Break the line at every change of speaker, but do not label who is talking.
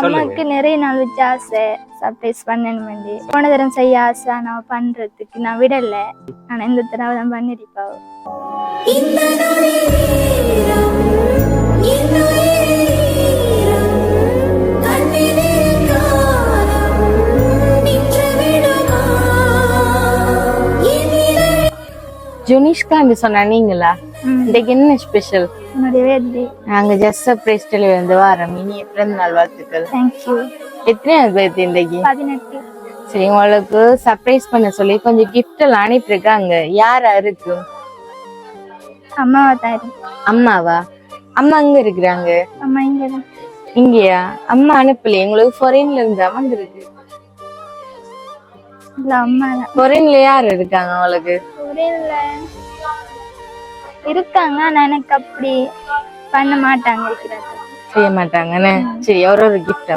அம்மாவுக்கு நிறைய நாள் வச்சு ஆசை சர்ப்ரைஸ் பண்ணணும் வேண்டி. போன தரம் செய்ய ஆசை நான் பண்றதுக்கு நான் விடல. ஆனா இந்த தடவை தான் பண்ணிருப்பாவோ.
ஜுனிஷ்கான்னு சொன்னா நீங்களா? இன்னைக்கு என்ன ஸ்பெஷல்? நாங்க ஜஸ்ட் சர்ப்ரைஸ் வந்து வாரம் இனிய பிறந்த நாள் வாழ்த்துக்கள்.
தேங்க்யூ.
எத்தனை பேர்த்து இன்னைக்கு?
18.
சரி, உங்களுக்கு சர்ப்ரைஸ் பண்ண சொல்லி கொஞ்சம் கிஃப்ட் எல்லாம் அனுப்பியிருக்காங்க. யாரா இருக்கு?
அம்மாவா தான் இருக்கு.
அம்மாவா? அம்மா அங்க இருக்கிறாங்க.
அம்மா இங்க.
இங்கயா? அம்மா அனுப்பலையே உங்களுக்கு? ஃபாரின்ல இருந்தா வந்திருக்கு.
இல்ல அம்மா தான்.
ஃபாரின்ல யார் இருக்காங்க உங்களுக்கு?
ஃபாரின்ல இருக்காங்க, ஆனா எனக்கு அப்படி பண்ண மாட்டாங்க.
செய்ய மாட்டாங்கன்னு. சரி, ஒரு கிஃப்ட்